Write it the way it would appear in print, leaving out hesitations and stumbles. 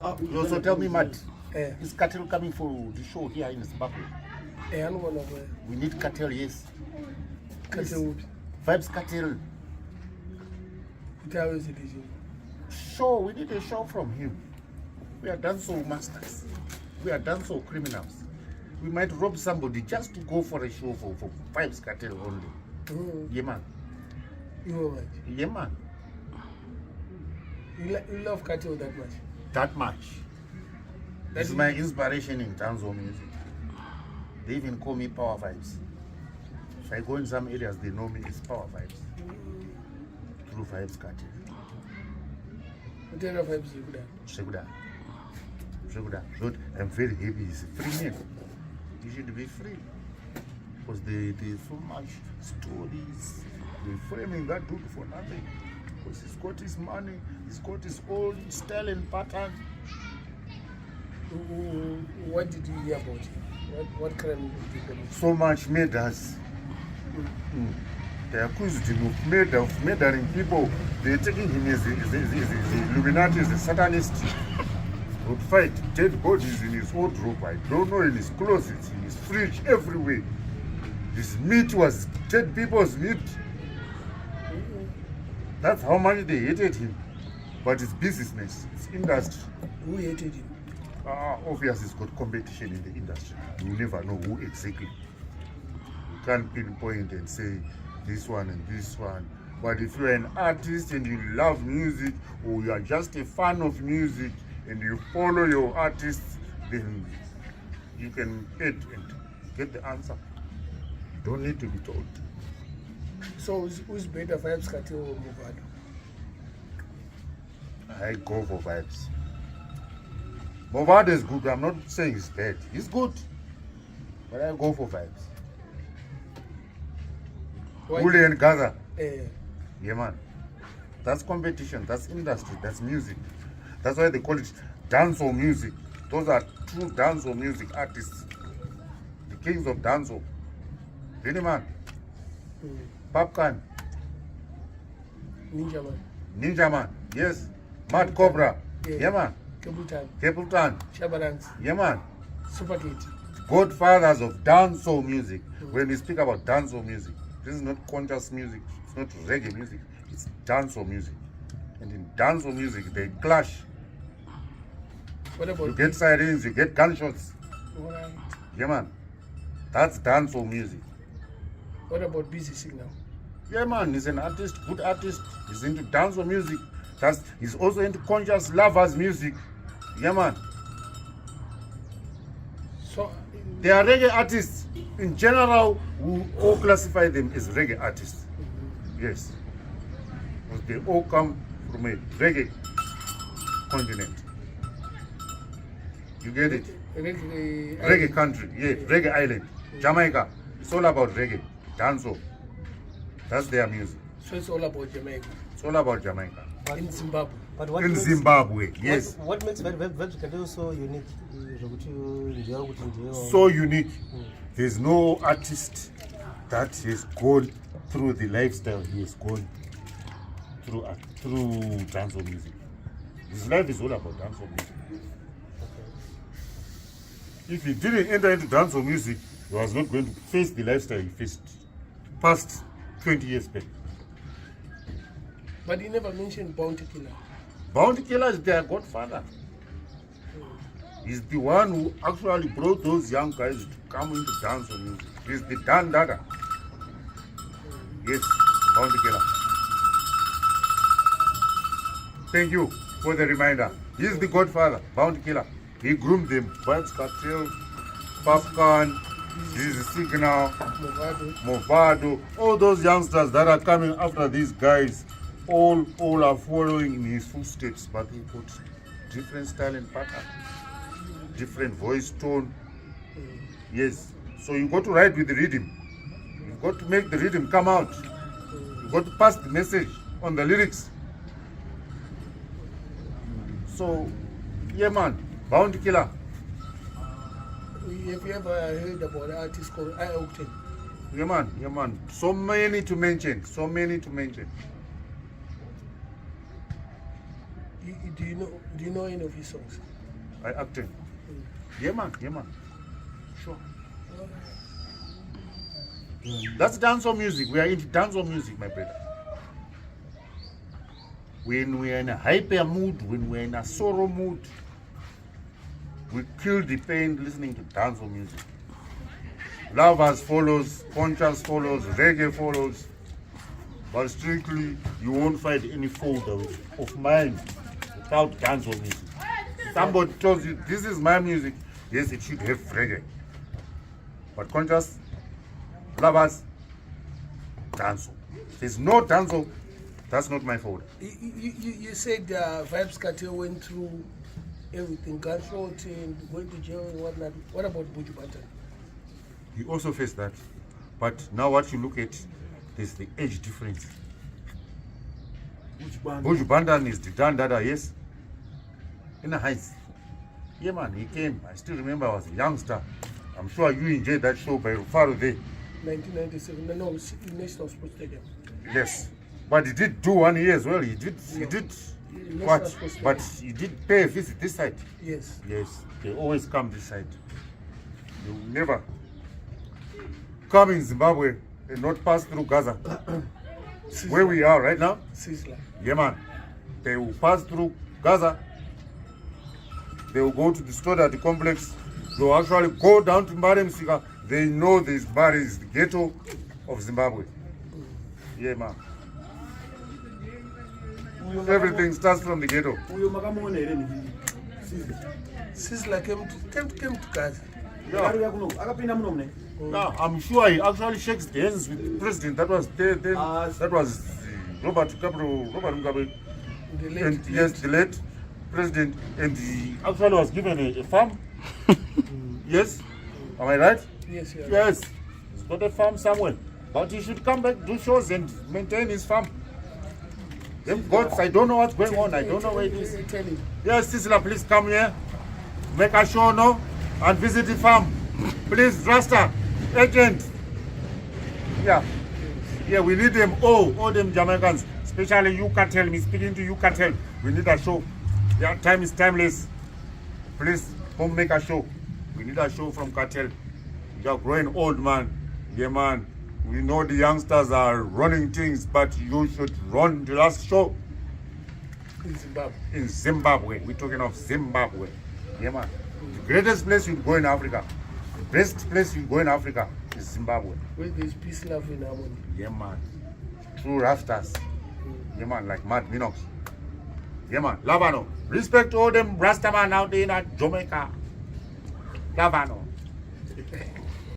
You also tell me, Matt, is Cartel coming for the show here in Zimbabwe? We need Cartel, yes. Cartel. Vibes Cartel. Show, we need a show from him. We are dancehall masters. We are dancehall criminals. We might rob somebody just to go for a show for Vibes Cartel only. Yeah, man. Yeah, man. You love Cartel that much? That much. This is my inspiration in dancehall music. They even call me Power Vibes. If I go in some areas, they know me as Power Vibes. Through Vibes Cartel. What kind of vibes you could have? I'm very happy. He's a free man. He should be free. Because there's so much stories. They're framing that dude for nothing. Because he's got his money, he's got his old style and pattern. What did you hear about him? What crime did you commit? So much murders. They accused him of murder, of murdering people. They're taking him as the Illuminati, as a Satanist. Would fight dead bodies in his wardrobe. I don't know, in his closets, in his fridge, everywhere. His meat was dead people's meat. That's how much they hated him. But it's business, it's industry. Who hated him? Obviously, it's got competition in the industry. You never know who exactly. You can't pinpoint and say this one and this one. But if you're an artist and you love music, or you are just a fan of music and you follow your artists, then you can hit and get the answer. You don't need to be told. So who's better, Vibes Cartel or Movado? I go for Vibes. Movado is good. I'm not saying he's bad. He's good. But I go for Vibes. Uli and Gaza. Yeah, man. That's competition. That's industry. That's music. That's why they call it dancehall music. Those are true dancehall music artists. The kings of dancehall. Really, man. Popcan. Ninja Man. Yes. Mad Cobra. Yeah, man. Capleton. Shabarangs. Yeah, man. Supergate. Godfathers of dancehall music. When we speak about dancehall music, this is not conscious music. It's not reggae music. It's dancehall music. And in dancehall music, they clash. What about you get sirens, you get gunshots. Right. Yeah, man. That's dancehall music. What about Busy Signal? Yeah, man. He's an artist, good artist. He's into dancehall music. He's also into conscious lovers music. Yeah, man. So they are reggae artists. In general, we all classify them as reggae artists. Yes. Because they all come from a reggae continent. You get it? Reggae country, yeah, reggae island. Jamaica. It's all about reggae. Dancehall. That's their music. So it's all about Jamaica. It's all about Jamaica. In Zimbabwe. But what in makes, Zimbabwe, yes. What makes Vibes Cartel so unique? So unique. There's no artist that has gone through the lifestyle he has gone through dancehall music. His life is all about dancehall music. If he didn't enter into dancehall music, he was not going to face the lifestyle he faced past 20 years back. But he never mentioned Bounty Killer. Bounty Killer is their godfather. He's the one who actually brought those young guys to come into dancehall music. He's the Dan Dada. Yes, Bounty Killer. Thank you for the reminder. He's the godfather, Bounty Killer. He groomed them. Vibes Cartel, Popcan, Busy Signal, Movado. All those youngsters that are coming after these guys, all are following in his footsteps, but he put different style and pattern, different voice tone. Yes. So you got to write with the rhythm. You've got to make the rhythm come out. You've got to pass the message on the lyrics. So, yeah, man. Bounty Killer. Have you ever heard about an artist called I-Octane? Yeah, man. Yeah, man. So many to mention. So many to mention. You Do you know any of his songs? I acting. Yeah man. Sure. That's dancehall music. We are into dancehall music, my brother. When we are in a hyper mood, when we are in a sorrow mood, we kill the pain listening to dancehall music. Lovers follows, conscious follows, reggae follows, but strictly you won't find any folder of mine without dancehall music. Somebody tells you this is my music, yes, it should have reggae. But conscious, lovers, dancehall. There's no dancehall, that's not my fault. You said Vibes Cartel went through everything, gunshot and going to jail and whatnot. What about Buju Banton? He also faced that. But now what you look at, there's the age difference. Buju Banton is the Dan Dada, yes. In the Heights. Yeah man, he came. I still remember I was a youngster. I'm sure you enjoyed that show by Rufaro there. 1997. No, National Sports Stadium. Yes. But he did do 1 year as well. He did National what? Sports But Stadium. he did pay a visit this side. Yes. Yes. They always come this side. You will never come in Zimbabwe and not pass through Gaza. Where we are right now. Sizzler. Yeah man. They will pass through Gaza. They will go to the Stoddard complex. They will actually go down to Mbare Msika. They know this Mbare is the ghetto of Zimbabwe. Yeah man. Everything starts from the ghetto. Sizzler came to Gaza. Yeah. No, I'm sure he actually shakes hands with the president. That was that was Robert Mugabe. The late, And yes, the late president, and he actually was given a farm. Yes, am I right? Yes, yeah. Yes, he's got a farm somewhere, but he should come back, do shows, and maintain his farm. Them gods, I don't know what's going on. I don't know where it is. Tell him. Yes, Sisla, please come here, make a show now, and visit the farm. Please, Rasta, agent. Yeah, yeah, we need them all them Jamaicans. Especially you Cartel, me speaking to you Cartel. We need a show. Yeah, time is timeless. Please come make a show. We need a show from Cartel. You are growing old, man. Yeah, man. We know the youngsters are running things, but you should run the last show In Zimbabwe. in Zimbabwe. We're talking of Zimbabwe. Yeah, man. The greatest place you go in Africa, the best place you go in Africa is Zimbabwe. Where there's peace, love, and harmony. Yeah, man. True Rastas. Yeah, man, like Matt Minox. Yeah, man. Lavano. Respect all them Rastaman out there in Jamaica. Lavano.